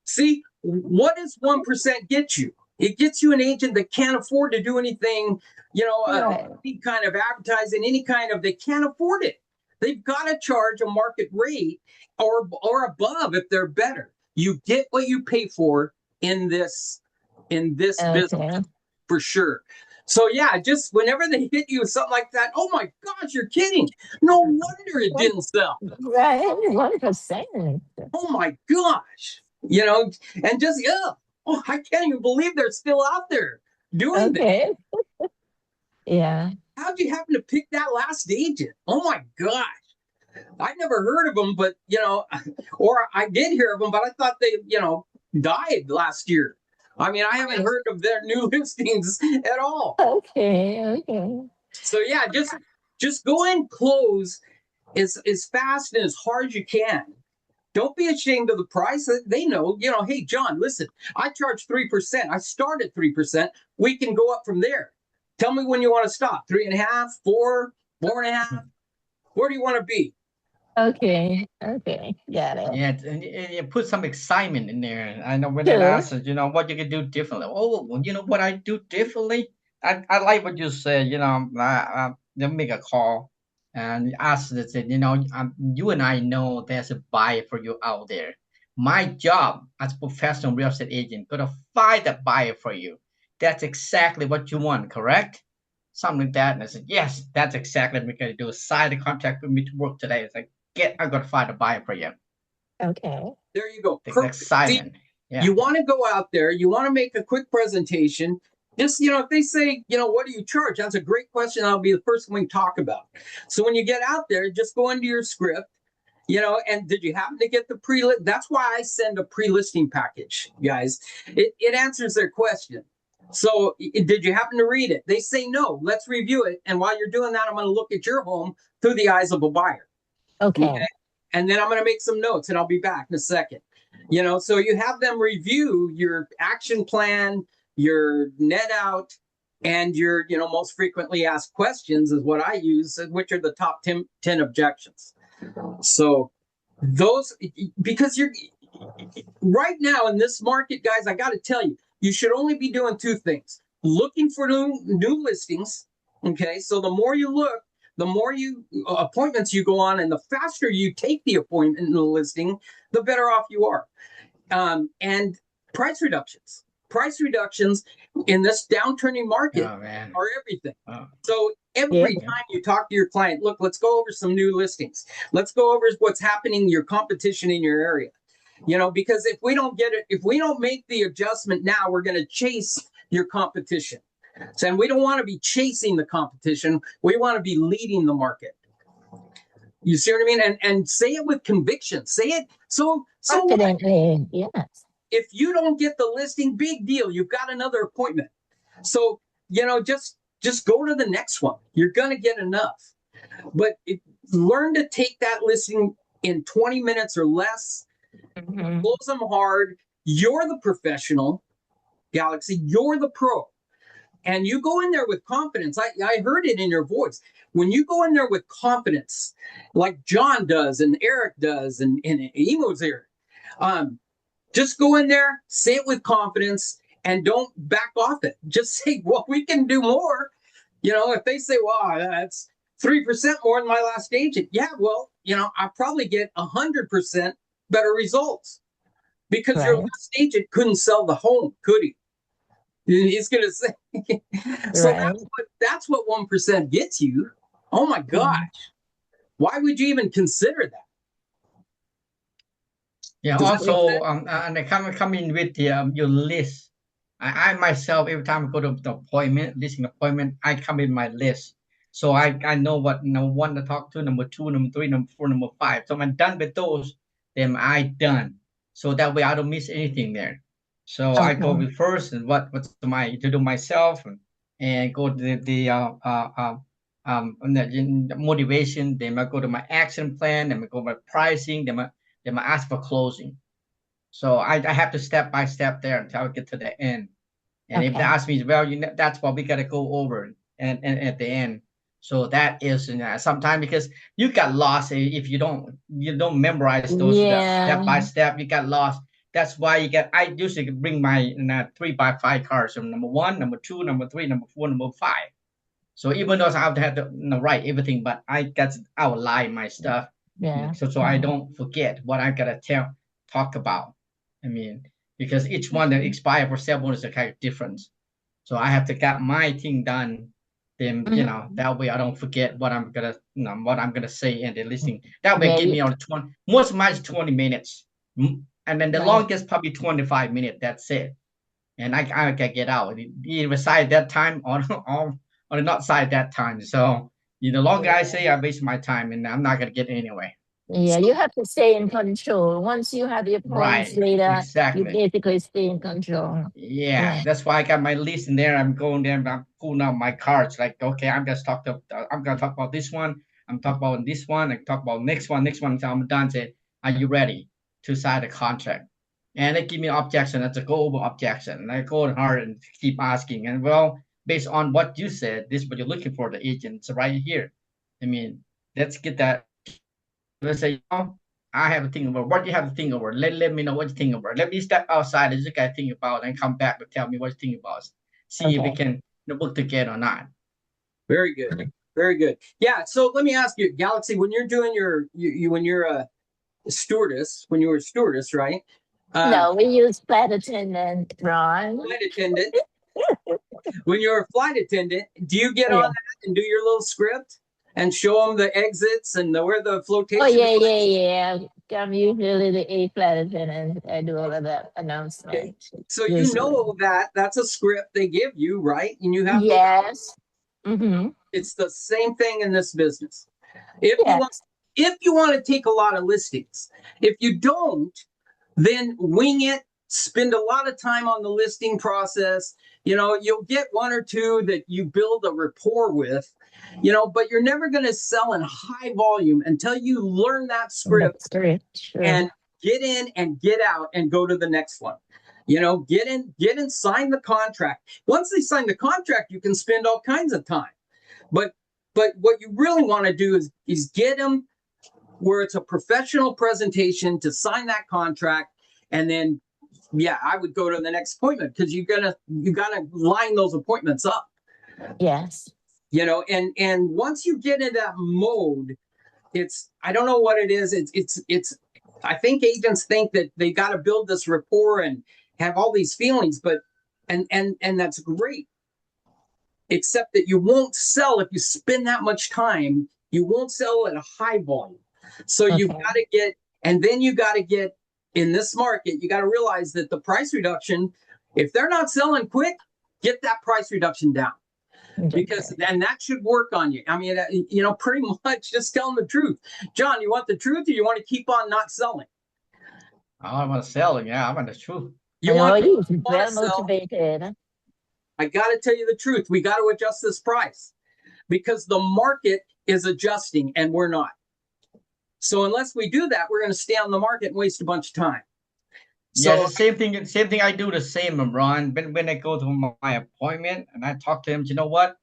Speaker 1: See, what does 1% get you? It gets you an agent that can't afford to do anything, any kind of advertising, they can't afford it. They've got to charge a market rate or above if they're better. You get what you pay for in this business for sure. So yeah, just whenever they hit you with something like that, oh my gosh, you're kidding. No wonder it didn't sell.
Speaker 2: Right, 1%.
Speaker 1: Oh my gosh. And just, I can't even believe they're still out there doing this.
Speaker 2: Yeah.
Speaker 1: How'd you happen to pick that last agent? Oh my gosh. I never heard of them, but, or I did hear of them, but I thought they, died last year. I mean, I haven't heard of their new listings at all.
Speaker 2: Okay.
Speaker 1: So yeah, just go and close as fast and as hard as you can. Don't be ashamed of the price. They know, hey, John, listen, I charge 3%. I start at 3%. We can go up from there. Tell me when you want to stop. 3.5, 4, 4.5. Where do you want to be?
Speaker 2: Okay. Got it.
Speaker 3: Yeah, and you put some excitement in there. I know when they ask us, what you can do differently. Oh, what I do differently? I like what you said, they make a call and ask that, you and I know there's a buyer for you out there. My job as a professional real estate agent, gonna find a buyer for you. That's exactly what you want, correct? Something like that. And I said, yes, that's exactly what we're gonna do. Sign the contract with me to work today. It's like, I'm gonna find a buyer for you.
Speaker 2: Okay.
Speaker 1: There you go.
Speaker 3: Excitement. Yeah.
Speaker 1: You want to go out there, you want to make a quick presentation. Just, if they say, what do you charge? That's a great question. That'll be the first one we talk about. So when you get out there, just go into your script, and did you happen to get the pre-list? That's why I send a pre-listing package, guys. It answers their question. So did you happen to read it? They say no. Let's review it. And while you're doing that, I'm going to look at your home through the eyes of a buyer.
Speaker 2: Okay.
Speaker 1: And then I'm going to make some notes and I'll be back in a second. So you have them review your action plan, your net out, and your, most frequently asked questions is what I use, which are the top 10 objections. So those, because you're right now in this market, guys, I got to tell you, you should only be doing two things: looking for new listings. Okay. So the more you look, the more appointments you go on, and the faster you take the appointment in the listing, the better off you are. And price reductions. Price reductions in this downturning market are everything. Oh. So every time you talk to your client, look, let's go over some new listings. Let's go over what's happening, your competition in your area. Because if we don't get it, if we don't make the adjustment now, we're going to chase your competition. So, and we don't want to be chasing the competition. We want to be leading the market. You see what I mean? And say it with conviction. Say it so
Speaker 2: confidently. Yes.
Speaker 1: If you don't get the listing, big deal. You've got another appointment. So, just go to the next one. You're going to get enough. But learn to take that listing in 20 minutes or less. Mm-hmm. Close them hard. You're the professional, Galaxy. You're the pro. And you go in there with confidence. I heard it in your voice. When you go in there with confidence, like John does and Eric does and Emo's here, just go in there, say it with confidence, and don't back off it. Just say, well, we can do more. If they say, wow, that's 3% more than my last agent. Yeah, well, I probably get 100% better results because your last agent couldn't sell the home, could he? He's gonna say. So
Speaker 2: Right.
Speaker 1: that's what 1% gets you. Oh my gosh. Why would you even consider that?
Speaker 3: Yeah.
Speaker 1: Does that make
Speaker 3: Also,
Speaker 1: sense?
Speaker 3: and I come in with the your list. I myself, every time I go to the appointment, listing appointment, I come in my list. So I know what number one to talk to, number two, number three, number four, number five. So when I'm done with those, then I done. So that way I don't miss anything there. So I go
Speaker 2: Okay.
Speaker 3: with first and what's my to do myself and go to the motivation. Then I go to my action plan. Then I go my pricing. Then I ask for closing. So I have to step by step there until I get to the end. And if they
Speaker 2: Okay.
Speaker 3: ask me, well, that's what we got to go over and at the end. So that is sometimes because you got lost if you don't memorize those step by
Speaker 2: Yeah.
Speaker 3: step, you got lost. That's why I usually bring my 3x5 cards from number one, number two, number three, number four, number five. So even though I have to write everything, but I got to outline my stuff,
Speaker 2: Yeah.
Speaker 3: so I don't forget what I gotta talk about. I mean, because each one that expire for several is a kind of difference. So I have to get my thing done. Then
Speaker 2: Mhm.
Speaker 3: that way I don't forget what I'm gonna say in the listing. That way
Speaker 2: Yeah.
Speaker 3: give me on 20. Most of mine is 20 minutes, and then the
Speaker 2: Right.
Speaker 3: longest probably 25 minutes. That's it, and I can get out either side that time or not side that time. So the longer I say, I waste my time, and I'm not gonna get anyway.
Speaker 2: Yeah, you have to stay in control. Once you have your points
Speaker 3: Right,
Speaker 2: later, you
Speaker 3: exactly.
Speaker 2: basically stay in control.
Speaker 3: Yeah,
Speaker 2: Yeah.
Speaker 3: that's why I got my list in there. I'm going there and I'm pulling out my cards. Like, okay, I'm gonna talk about this one. I'm talking about this one. I talk about next one until I'm done. Say, are you ready to sign the contract? And they give me objection. That's a go over objection. And I go hard and keep asking. And well, based on what you said, this is what you're looking for, the agent. It's right here. I mean, let's get that. Let's say, I have to think about what you have to think about. Let me know what you think about. Let me step outside as you guys think about and come back and tell me what you think about. See if we
Speaker 2: Okay.
Speaker 3: can work together or not.
Speaker 1: Very good. Very good. Yeah. So let me ask you, Galaxy, when you're doing when you're a stewardess, when you were a stewardess, right? Uh,
Speaker 2: No, we use flight attendant, Ron.
Speaker 1: flight attendant. When you're a flight attendant, do you get on
Speaker 2: Yeah.
Speaker 1: that and do your little script and show them the exits and where the
Speaker 2: Oh
Speaker 1: flotation
Speaker 2: yeah,
Speaker 1: device?
Speaker 2: yeah, yeah. I'm usually the A flight attendant. I do all of that
Speaker 1: Okay.
Speaker 2: announcement.
Speaker 1: So you
Speaker 2: Usually.
Speaker 1: know that that's a script they give you, right? And you have to.
Speaker 2: Yes. Mm-hmm.
Speaker 1: It's the same thing in this business. If you want,
Speaker 2: Yes.
Speaker 1: if you want to take a lot of listings, if you don't, then wing it. Spend a lot of time on the listing process. You'll get one or two that you build a rapport with, but you're never going to sell in high volume until you learn that script
Speaker 2: That's correct. Sure.
Speaker 1: and get in and get out and go to the next one. Get in, sign the contract. Once they sign the contract, you can spend all kinds of time. But what you really want to do is get them where it's a professional presentation to sign that contract, and then I would go to the next appointment because you gotta line those appointments up.
Speaker 2: Yes.
Speaker 1: And once you get in that mode, I don't know what it is. It's I think agents think that they got to build this rapport and have all these feelings, but and that's great. Except that you won't sell if you spend that much time. You won't sell at a high volume. So you've
Speaker 2: Okay.
Speaker 1: got to get, and then you got to get in this market. You got to realize that the price reduction, if they're not selling quick, get that price reduction down because
Speaker 2: Okay.
Speaker 1: then that should work on you. I mean, pretty much just tell them the truth. John, you want the truth or you want to keep on not selling?
Speaker 3: I want to sell. Yeah, I want the truth.
Speaker 1: You
Speaker 2: I know
Speaker 1: want
Speaker 2: he's
Speaker 1: to
Speaker 2: well
Speaker 1: sell?
Speaker 2: motivated.
Speaker 1: I got to tell you the truth. We got to adjust this price because the market is adjusting and we're not. So unless we do that, we're going to stay on the market and waste a bunch of time.
Speaker 3: Yeah,
Speaker 1: So
Speaker 3: the same thing. Same thing. I do the same, Ron. When I go to my appointment and I talk to him, you know what?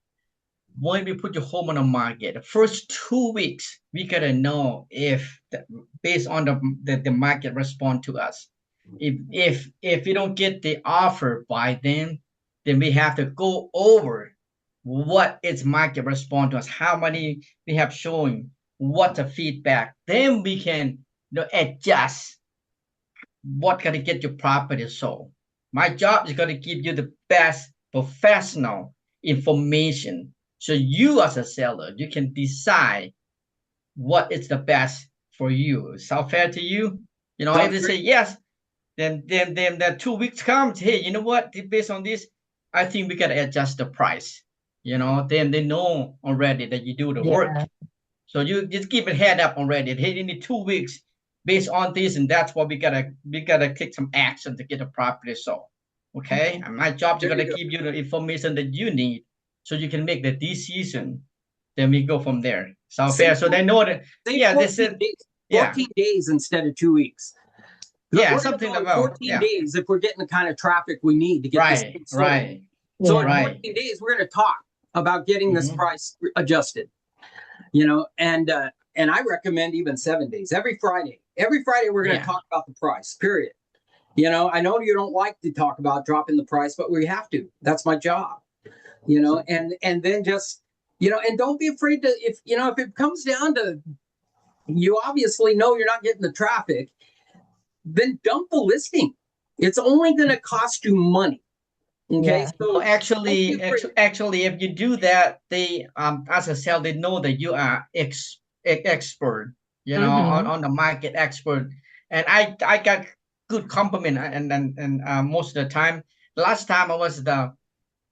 Speaker 3: When we put your home on the market, the first 2 weeks, we gotta know if based on the market respond to us. If we don't get the offer by then we have to go over what its market respond to us, how many we have showing, what the feedback. Then we can adjust what gonna get your property sold. My job is gonna give you the best professional information. So you as a seller, you can decide what is the best for you. Sound fair to you? You know, if
Speaker 1: Sounds
Speaker 3: they say
Speaker 1: great.
Speaker 3: yes, then that 2 weeks comes. Hey, you know what? Based on this, I think we gotta adjust the price. You know, then they know already that you do the work.
Speaker 2: Yeah.
Speaker 3: So you just give it head up already. Hey, in the 2 weeks, based on this, and that's what we gotta take some action to get the property sold. Okay,
Speaker 2: Okay.
Speaker 3: and my job is
Speaker 1: There you
Speaker 3: gonna
Speaker 1: go.
Speaker 3: give you the information that you need so you can make the decision. Then we go from there. Sound fair? So they know that.
Speaker 1: Say
Speaker 3: Yeah, they
Speaker 1: 14
Speaker 3: said.
Speaker 1: days,
Speaker 3: Yeah,
Speaker 1: 14 days instead of 2 weeks. Look,
Speaker 3: yeah,
Speaker 1: we're going to
Speaker 3: something
Speaker 1: know in
Speaker 3: about
Speaker 1: 14
Speaker 3: yeah.
Speaker 1: days if we're getting the kind of traffic we need to get this
Speaker 3: Right,
Speaker 1: thing sold.
Speaker 3: right,
Speaker 1: So in
Speaker 2: Yeah.
Speaker 3: right.
Speaker 1: 14 days, we're going to talk about getting this
Speaker 3: Mhm.
Speaker 1: price adjusted. You know, and I recommend even 7 days. Every Friday we're going to
Speaker 3: Yeah.
Speaker 1: talk about the price. Period. You know, I know you don't like to talk about dropping the price, but we have to. That's my job. You know, and then just, you know, and don't be afraid to, if you know, if it comes down to, you obviously know you're not getting the traffic, then dump the listing. It's only going to cost you money. Okay,
Speaker 2: Yeah.
Speaker 1: so
Speaker 3: Well, actually,
Speaker 1: don't be afraid.
Speaker 3: actually, if you do that, they as a seller, they know that you are expert, you know,
Speaker 2: Mhm.
Speaker 3: on the market expert. And I got good compliment, and most of the time, last time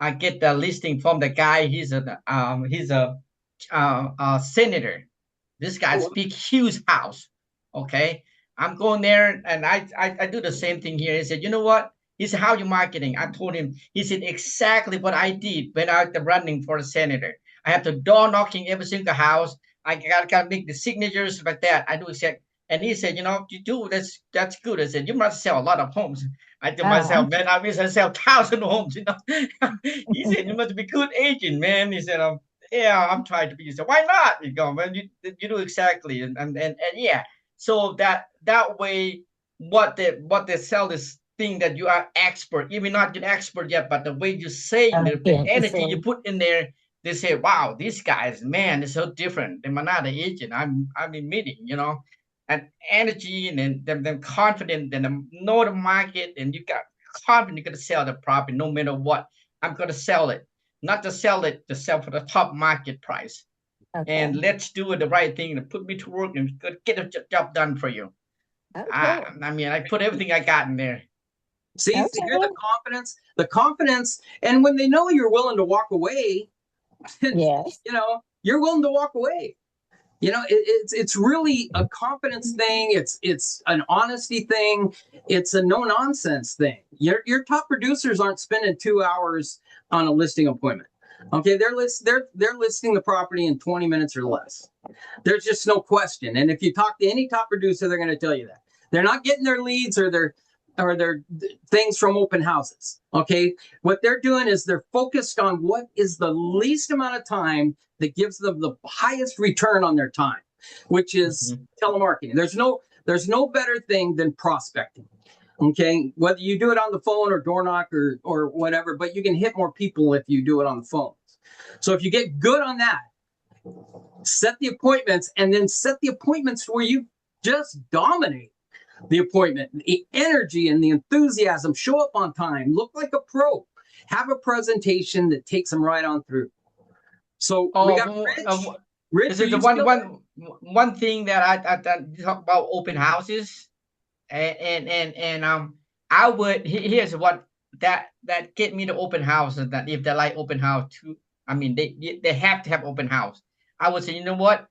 Speaker 3: I get the listing from the guy. He's a senator. This guy's
Speaker 1: Oh,
Speaker 3: big, huge house. Okay, I'm going there, and I do the same thing here. He said, you know what? He said, how you marketing? I told him. He said exactly what I did when I was running for the senator. I have to door knocking every single house. I gotta make the signatures like that. I do exactly. And he said, you know, you do that's good. I said, you must sell a lot of homes. I told
Speaker 2: Ah.
Speaker 3: myself, man, I wish I sell 1,000 homes. You know, he said, you must be good agent, man. He said, yeah, I'm trying to be. So why not? You go, man. You do exactly, and yeah. So that way, what they sell this thing that you are expert, even not an expert yet, but the way you say the
Speaker 2: Okay.
Speaker 3: energy you
Speaker 2: So,
Speaker 3: put in there, they say, wow, these guys, man, is so different than another agent I've been meeting, you know, and energy and then them confident and them know the market and you got confident you're gonna sell the property no matter what. I'm gonna sell it, not to sell it, to sell for the top market price.
Speaker 2: okay.
Speaker 3: And let's do it the right thing and put me to work and get a job done for you.
Speaker 2: Okay.
Speaker 3: I mean, I put everything I got in there.
Speaker 1: see, hear
Speaker 2: Okay.
Speaker 1: the confidence, and when they know you're willing to walk away,
Speaker 2: Yes.
Speaker 1: you know, you're willing to walk away. You know, it's really a confidence thing. It's an honesty thing. It's a no nonsense thing. Your top producers aren't spending 2 hours on a listing appointment. Okay, they're listing the property in 20 minutes or less. There's just no question. And if you talk to any top producer, they're going to tell you that they're not getting their leads or their things from open houses. Okay, what they're doing is they're focused on what is the least amount of time that gives them the highest return on their time, which is telemarketing. There's no better thing than prospecting. Okay, whether you do it on the phone or door knock or whatever, but you can hit more people if you do it on the phone. So if you get good on that, set the appointments, and then set the appointments where you just dominate the appointment, the energy and the enthusiasm. Show up on time, look like a pro, have a presentation that takes them right on through. So we got Rich.
Speaker 3: This is the one thing that I talk about open houses, and I would here's what that get me to open house, and that if they like open house too, I mean they have to have open house. I would say, you know what?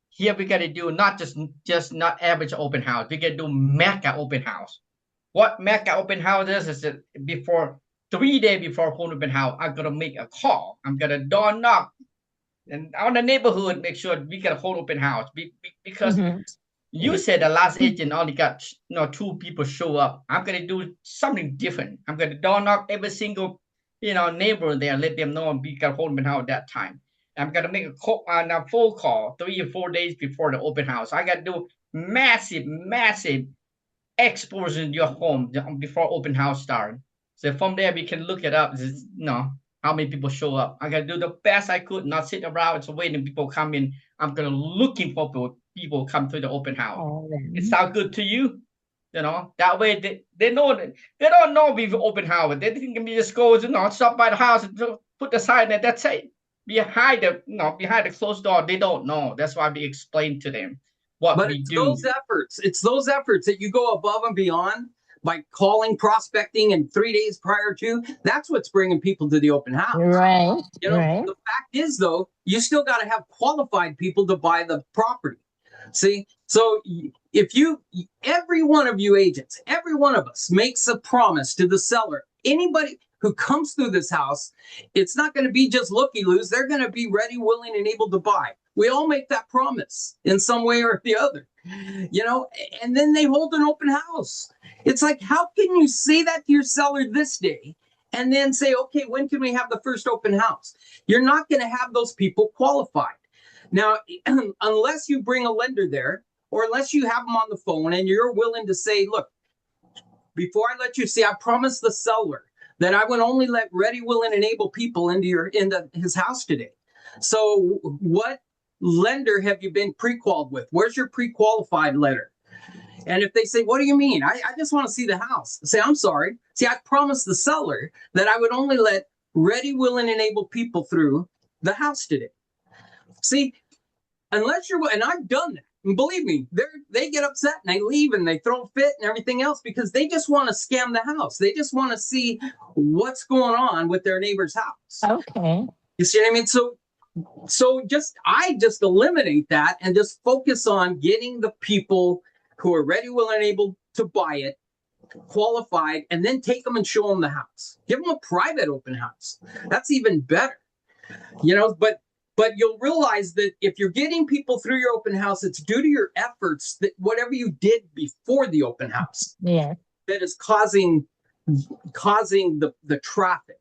Speaker 3: Here we got to do not just not average open house. We got to do mega open house. What mega open house is that before 3 days before home open house, I'm gonna make a call. I'm gonna door knock and on the neighborhood, make sure we get a whole open house. Because
Speaker 2: Mhm.
Speaker 3: you said the last agent only got 2 people show up. I'm gonna do something different. I'm gonna door knock every single neighbor there, let them know we got whole open house at that time. I'm gonna make a phone call 3 or 4 days before the open house. I gotta do massive exposure in your home before open house start. So from there we can look it up. How many people show up. I gotta do the best I could, not sit around and waiting people come in. I'm gonna looking for people come to the open house.
Speaker 2: All
Speaker 3: It
Speaker 2: right.
Speaker 3: sound good to you? You know, that way they know that they don't know we've open house. They think we just go, stop by the house and put the sign and that's it. Behind the closed door, they don't know. That's why we explain to them what
Speaker 1: But
Speaker 3: we
Speaker 1: it's
Speaker 3: do.
Speaker 1: those efforts. It's those efforts that you go above and beyond by calling, prospecting, and 3 days prior to. That's what's bringing people to the open house.
Speaker 2: Right.
Speaker 1: You know,
Speaker 2: Right.
Speaker 1: the fact is, though, you still got to have qualified people to buy the property. See, so if every one of you agents, every one of us makes a promise to the seller, anybody who comes through this house, it's not going to be just looky-loos. They're going to be ready, willing, and able to buy. We all make that promise in some way or the other, you know, and then they hold an open house. It's like, how can you say that to your seller this day and then say, okay, when can we have the first open house? You're not going to have those people qualified. Now, unless you bring a lender there, or unless you have them on the phone and you're willing to say, look, before I let you see, I promised the seller that I would only let ready, willing, and able people into his house today. So what lender have you been pre-qualified with? Where's your pre-qualified letter? And if they say, what do you mean? I just want to see the house. Say, I'm sorry. See, I promised the seller that I would only let ready, willing, and able people through the house today. See, unless you're, and I've done that. And believe me, they get upset and they leave and they throw a fit and everything else because they just want to scam the house. They just want to see what's going on with their neighbor's house.
Speaker 2: Okay.
Speaker 1: You see what I mean? So I just eliminate that and just focus on getting the people who are ready, willing, and able to buy it, qualified, and then take them and show them the house. Give them a private open house. That's even better, you know. But you'll realize that if you're getting people through your open house, it's due to your efforts, that whatever you did before the open house,
Speaker 2: Yeah.
Speaker 1: that is causing the traffic.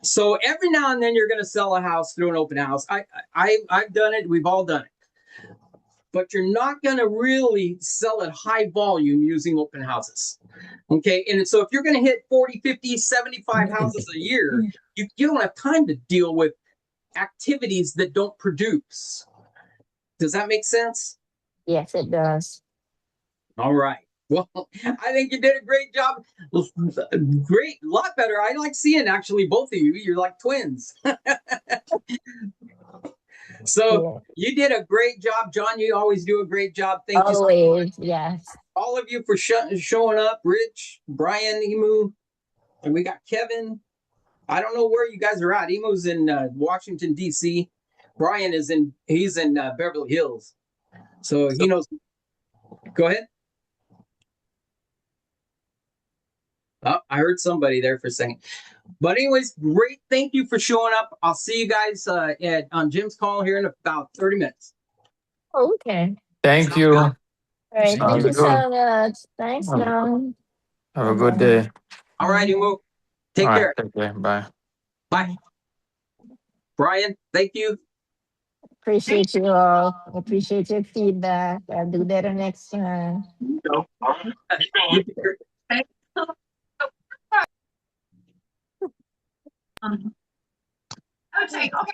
Speaker 1: So every now and then you're going to sell a house through an open house. I've done it. We've all done it. But you're not going to really sell at high volume using open houses. Okay. And so if you're going to hit 40, 50, 75 houses a year, you don't have time to deal with activities that don't produce. Does that make sense?
Speaker 2: Yes, it does.
Speaker 1: All right. Well, I think you did a great job. Great, a lot better. I like seeing actually both of you. You're like twins. So you did a great job, John. You always do a great job. Thank you so much.
Speaker 2: Always, yes.
Speaker 1: All of you for showing up. Rich, Brian, Emu, and we got Kevin. I don't know where you guys are at. Emu's in Washington, D.C. Brian he's in Beverly Hills. So he knows. Go ahead. Oh, I heard somebody there for a second. But anyways, great. Thank you for showing up. I'll see you guys on Jim's call here in about 30 minutes.
Speaker 2: Okay.
Speaker 5: Thank you.
Speaker 2: All right.
Speaker 5: Sounds
Speaker 2: Thank you
Speaker 5: good.
Speaker 2: so much. Thanks,
Speaker 5: Have-
Speaker 2: John.
Speaker 5: Have a good day.
Speaker 1: All right, Emu. Take
Speaker 5: All right,
Speaker 1: care.
Speaker 5: take care. Bye.
Speaker 1: Bye. Brian, thank you.
Speaker 2: Appreciate you all. Appreciate your feedback. I'll do better next time.
Speaker 6: I would say, okay,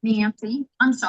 Speaker 6: Nancy, I'm sorry.